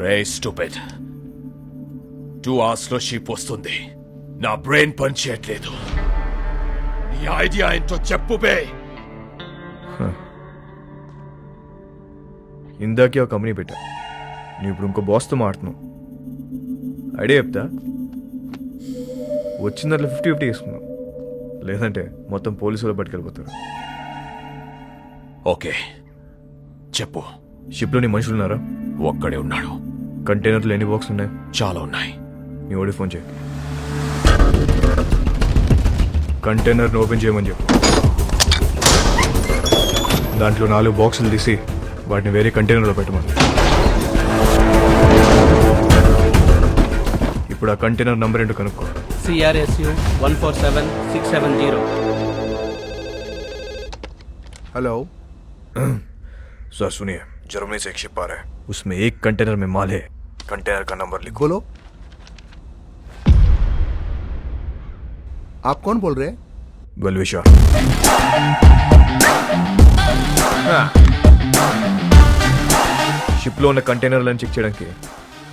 రే stupid 2 hours లో ship వస్తుంది. నా బ్రెయిన్ పని చేయట్లేదు. నీ ఐడియా ఏంటో చెప్పు బే. ఇందాకే ఒక కంపెనీ పెట్టా, నువ్వు ఇప్పుడు ఇంకో బాస్తో మాడుతున్నావు. ఐడియా చెప్తా, వచ్చిన దాంట్లో 50-50 తీసుకున్నావు, లేదంటే మొత్తం పోలీసులు పట్టుకెళ్ళిపోతారు. ఓకే చెప్పు. షిప్లో నీ మనుషులు ఉన్నారా? ఒక్కడే ఉన్నాడు. కంటైనర్లు ఎన్ని బాక్స్ ఉన్నాయి? చాలా ఉన్నాయి. నీ ఓడి ఫోన్ చేయి, కంటైనర్ని ఓపెన్ చేయమని చెప్పు. దాంట్లో 4 బాక్సులు తీసి వాటిని వేరే కంటైనర్లో పెట్టమని. ఇప్పుడు ఆ కంటైనర్ నంబర్ ఏంటో కనుక్కో. CRSU 147670. हेलो सर सुनिए, जर्मनी से एक शिप आ रहा है, उसमें एक कंटेनर में माल है. कंटेनर का नंबर लिखो. बोलो. आप कौन बोल रहे हैं? वेलविशर. షిప్లో ఉన్న కంటైనర్లను చెక్ చేయడానికి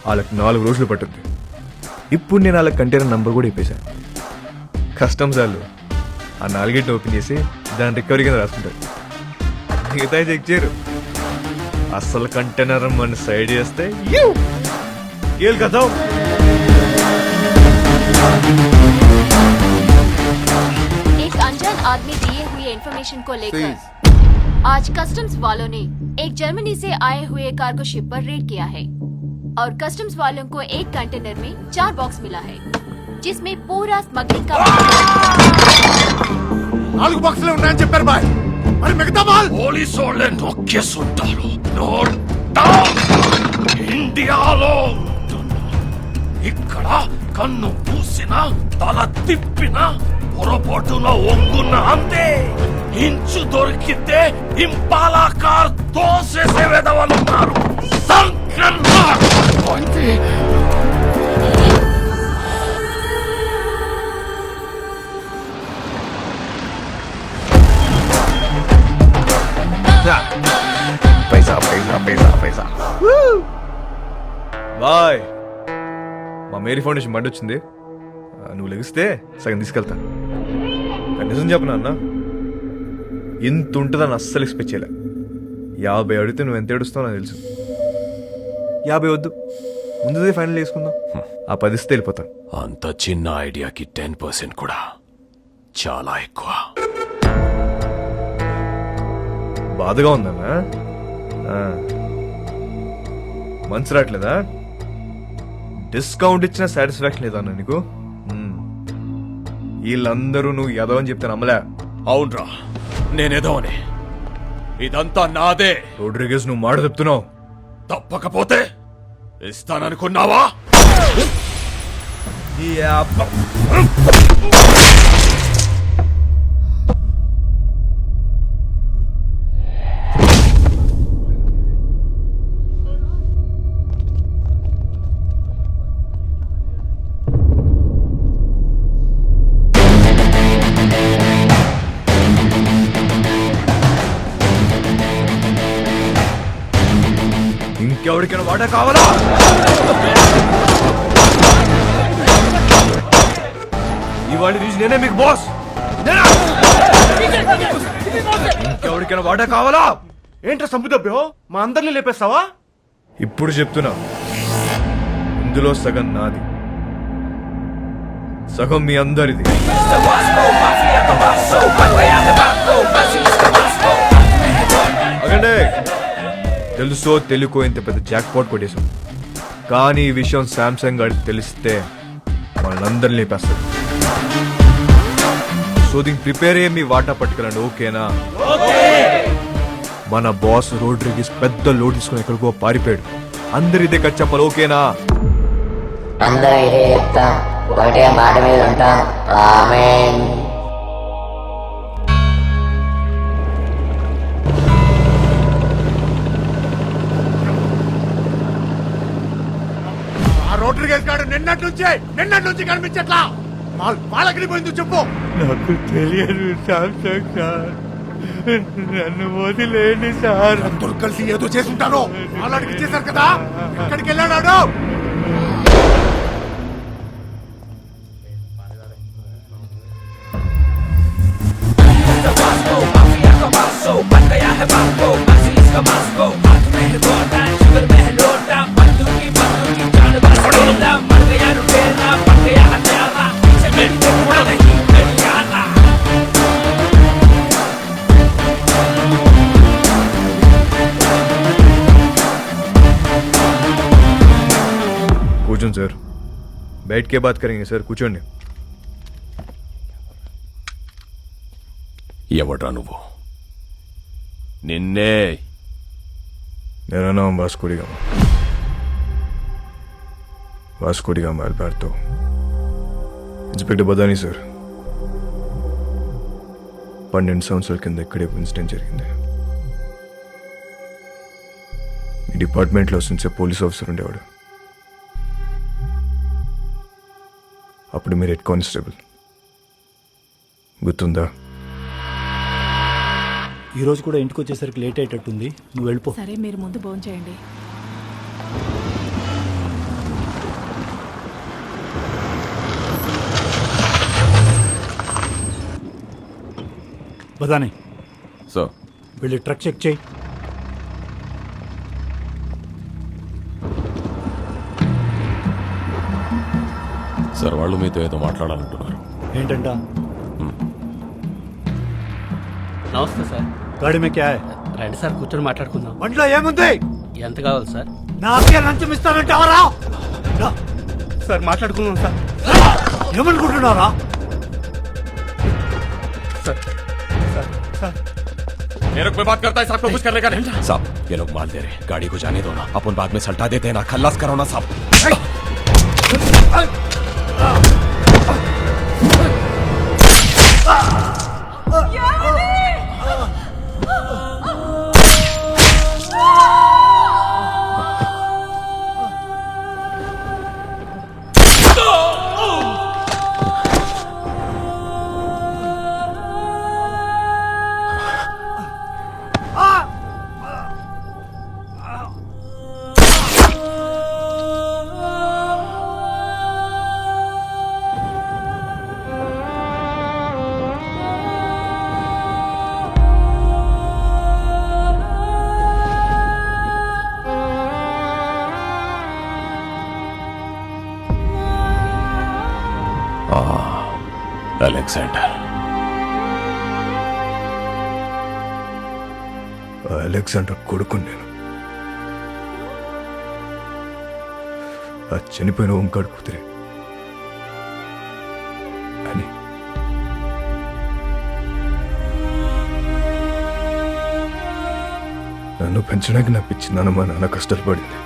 వాళ్ళకి 4 రోజులు పట్టుద్ది. ఇప్పుడు నేను వాళ్ళ కంటైనర్ నంబర్ కూడా ఇప్పేశాను. కస్టమ్స్ వాళ్ళు ఆ 4 ఓపెన్ చేసి దాని రికవరీ కింద రాసుకుంటారు. మిగతా చెక్ చేయరు. అసలు కంటైనర్ మన సైడ్ చేస్తే కదా. एक अनजान आदमी दिए हुए इंफॉर्मेशन को लेकर आज कस्टम्स वालों ने एक जर्मनी से आए हुए कार्गो शिप पर रेड किया है और कस्टम्स वालों को एक कंटेनर में 4 बॉक्स मिला है जिसमें पूरा स्मगलिंग का 4 బాక్సులే ఉన్నాయని చెప్పారు బాయ్. మరి మిగతా మాల్ పోలీసు వాళ్ళే నొక్కేసుంటారు. Note down. ఇండియాలో ఇక్కడ కన్ను పూసినా తల తిప్పినా పొరపాటున ఒంగున్న అంతే. ఇంచు దొరికితే ఇంపాలా కార్ తోసేసే వెదవలున్నారు. पैसा पैसा पैसा पैसा బాయ్. మా మేరీ ఫౌండేషన్ బండి వచ్చింది, నువ్వు లెగిస్తే సగం తీసుకెళ్తా. నిజం చెప్పనా అన్న, ఇంత ఉంటుందని అస్సలు ఎక్స్పెక్ట్ చేయలే. 50 అడిగితే నువ్వు ఎంత ఏడుస్తావు నాకు తెలుసు. 50 వద్దు, ముందుదే ఫైనల్ చేసుకుందాం. ఆ 10 ఇస్తే వెళ్ళిపోతా. అంత చిన్న ఐడియాకి 10% కూడా చాలా ఎక్కువ. బాధగా ఉందన్నా, మనసు రావట్లేదా? డిస్కౌంట్ ఇచ్చిన సాటిస్ఫాక్షన్ లేదన్నా నీకు? వీళ్ళందరూ నువ్వు ఎదవ అని చెప్తే నమ్మలే. అవునరా, నేనేదో అని. ఇదంతా నాదే. రోడ్రిగేస్ నువ్వు మాట చెప్తున్నావు. తప్పకపోతే ఇస్తాననుకున్నావా? ఇంకెవరికైనా వాటా కావాలా? ఇవాళ నుంచి నేనే మీకు బాస్. ఇంకెవరికైనా వాటా కావాలా? ఏంట్రా సంపుదబ్బో, మా అందరిని లేపేస్తావా? ఇప్పుడు చెప్తున్నా, ఇందులో సగం నాది, సగం మీ అందరిది. అగండి, తెలుసో తెలుకో ఇంత పెద్ద జాక్ పాట్ కొట్టేశాం, కానీ ఈ విషయం శాంసంగ్ గారికి తెలిస్తే మనందరినీ లేపేస్తాడు. సో దీనికి ప్రిపేర్ అయ్యి మీ వాటా పట్టుకెళ్ళండి, ఓకేనా? మన బాస్ రోడ్రిగీస్ పెద్ద లోడ్ తీసుకుని ఎక్కడికో పారిపోయాడు. అందరు ఇదే కట్ చెప్పాలి, ఓకేనా? అందరూ ఇదే చెప్తాం, ఒకటే మాట మీద ఉంటాం. ఆమేన్. రోడ్రిగేస్ గారు నిన్నటి నుంచి కనిపించట్లా. వాళ్ళకి పోయింది చెప్పు. నాకు తెలియదు శాంసంగ్ సార్, నన్ను వదిలేండి సార్. అందరూ కలిసి ఏదో చేసి ఉంటారు. అలాంటికి ఇచ్చేశారు కదా, ఎక్కడికి వెళ్ళాడు? కూర్చోండి సార్. बैठ के बात करेंगे సార్. కూర్చోండి. ఎవడ్రా నువ్వు? నిన్నే. मेरा नाम Vasco D gamma. Vasco D gamma Alberto. Inspector Badani sir. 12 సంవత్సరాల కింద ఇక్కడే ఇన్సిడెంట్ జరిగింది. ఈ డిపార్ట్మెంట్లో వస్తుంచే పోలీస్ ఆఫీసర్ ఉండేవాడు. అప్పుడు మీరు హెడ్ కానిస్టేబుల్. గుర్తుందా? ఈ రోజు కూడా ఇంటికి వచ్చేసరికి లేట్ అయ్యేటట్టుంది, నువ్వు వెళ్ళిపో. సరే మీరు ముందు భోంచేయండి. బదాని సార్. వెళ్ళి ట్రక్ చెక్ చేయి. సార్ వాళ్ళు మీతో ఏదో మాట్లాడాలంటున్నారు. ఏంటంట? నమస్తే సార్. గాడి మే క్యా హై? రండి సార్, కూర్చొని మాట్లాడుకుందాం. ఒంట్లో ఏముంది? ఎంత కావాలి సార్? నాకే లంచం ఇస్తానంటావరా? సార్ మాట్లాడుకుందాం సార్. ఏమనుకుంటున్నారా? मेरे को बात करता है साहब को कुछ करने का नहीं. साहब ये लोग माल दे रहे, गाड़ी को जाने दो ना, अपन बाद में सल्टा देते हैं ना, खल्लास करो ना साहब. అలెగ్జాండర్. అలెగ్జాండర్ కొడుకు నేను. ఆ చనిపోయిన ఓంకాడు కూతురే అని. నన్ను పెంచడానికి నా పిచ్చి నాన్న మా నాన్న కష్టాలు పడింది.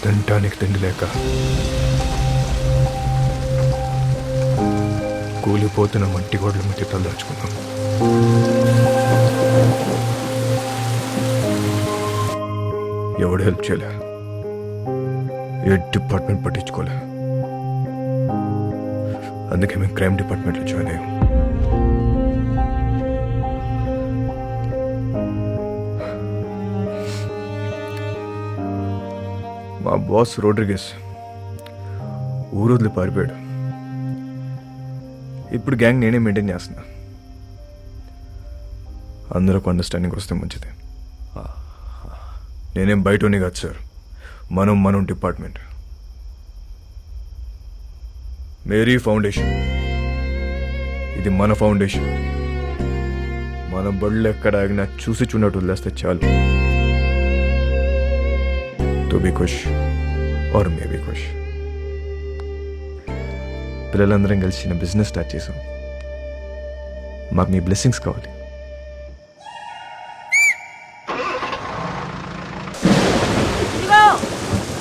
తినటానికి తిండి లేక కూలిపోతున్న మట్టి గోడల మధ్య తలదాచుకున్నాం. ఎవడు హెల్ప్ చేయలే, ఏ డిపార్ట్మెంట్ పట్టించుకోలే. అందుకే మేము క్రైమ్ డిపార్ట్మెంట్లో జాయిన్ అయ్యాం. మా బాస్ రోడ్రిగస్ ఊరొదిలి పారిపోయాడు. ఇప్పుడు గ్యాంగ్ నేనే మెయింటైన్ చేస్తున్నా. అందరికి అండర్స్టాండింగ్ వస్తే మంచిది. నేనేం బయటని కాదు సార్, మనం డిపార్ట్మెంట్. మేరీ ఫౌండేషన్, ఇది మన ఫౌండేషన్. మన బళ్ళు ఎక్కడ ఆగినా చూసి చూడట్టు వదిలేస్తే చాలు. తో బీ ఖుష్ ఆర్ మే బీ ఖుష్. పిల్లలందరం కలిసి చిన్న బిజినెస్ స్టార్ట్ చేసాం. మాకు మీ బ్లెస్సింగ్స్ కావాలి.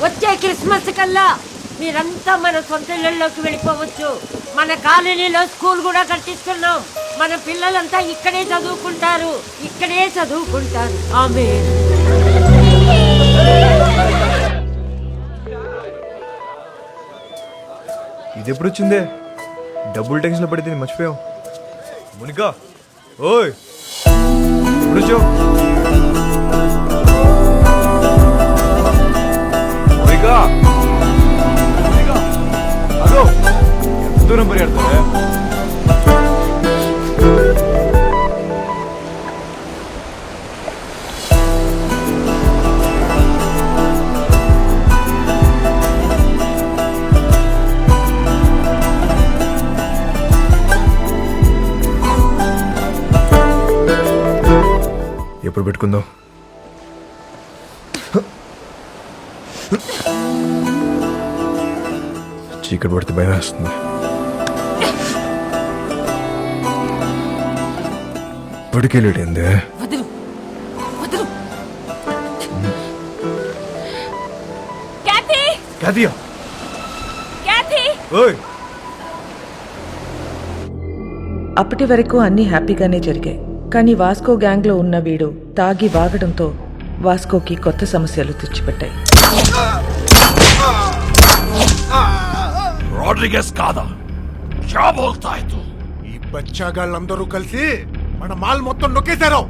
వచ్చే క్రిస్మస్ కల్లా మీరంతా మన సొంత ఇళ్లలోకి వెళ్ళిపోవచ్చు. మన కాలనీలో స్కూల్ కూడా కట్టిస్తున్నాం. మన పిల్లలంతా ఇక్కడే చదువుకుంటారు. ఆమేన్. ఇది ఎప్పుడు వచ్చిందే? డబ్బులు టెన్షన్లో పడితే మర్చిపోయాం. మునికా ఓయ్ ఇప్పుడు మునికా అదో ఎంత దూరం పరిగెడతావే ఎప్పుడు పెట్టుకుందాం చీకటి పడితే భయం వేస్తుంది ఇప్పటికే లేట్ అయిందే వదులు వదులు క్యాథీ కాదియా క్యాథీ ఓయ్ అప్పటి వరకు అన్నీ హ్యాపీగానే జరిగాయి. కానీ వాస్కో గ్యాంగ్లో ఉన్న వీడు తాగి వాగడంతో వాస్కోకి కొత్త సమస్యలు తెచ్చిపెట్టాయి. రॉड्रिगेज కాదా क्या बोलता है तू ఈ బచ్చాగాళ్ళందరూ కలిసి మన మాల్ మొత్తం నొక్కేశారు.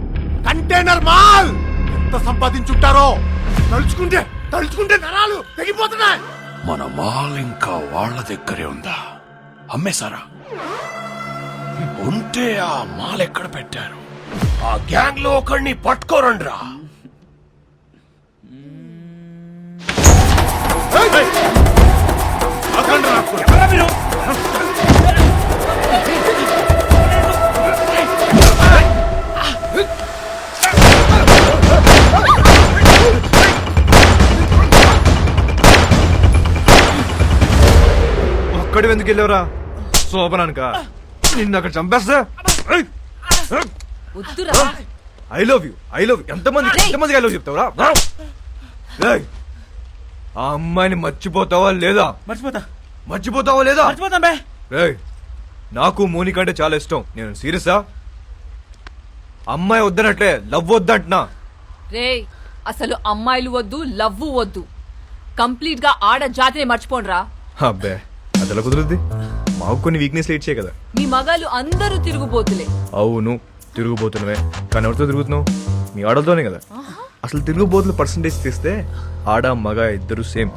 కంటైనర్ మాల్ ఎంత సంపాదించుంటారో తలుచుకుంటే తలుచుకుంటే నరాలు తెగిపోతున్నాయి. మన మాల్ ఇంకా వాళ్ళ దగ్గరే ఉందా? అమ్మేశారా? ఉంటే ఆ మాల్ ఎక్కడ పెట్టారు? ఆ గ్యాంగ్ లో ఒకరిని పట్టుకోరండ్రా. ఒక్కడి ఎందుకు వెళ్ళావురా శోభనానిక నిన్ను అక్కడ చంపేస్తా. ఐ లవ్ యూ ఎంతమంది ఐ లవ్ చెప్తావురా? ఏయ్, ఆ అమ్మాయిని మర్చిపోతావా లేదా? మర్చిపోతావా లేదా? ఏయ్, నాకు మోనిక అంటే చాలా ఇష్టం. నేను సీరియసా? అమ్మాయి వద్దనట్లే లవ్ వద్దంటున్నా. రే అసలు అమ్మాయిలు వద్దు లవ్వు వద్దు, కంప్లీట్ గా ఆడ జాతిని మర్చిపోండ్రా. అబ్బే అదెలా కుదురుద్ది? మాకు కొన్ని వీక్నెస్ లేట్ చేయ కదా. మీ మగాళ్ళు అందరూ తిరుగుబోతులే. అవును తిరుగుబోతున్నవే, కానీ ఎవరితో తిరుగుతున్నావు? మీ ఆడలతోనే కదా. అసలు తిరుగుబోతుల పర్సంటేజ్ తీస్తే ఆడ మగ ఇద్దరు సేమ్.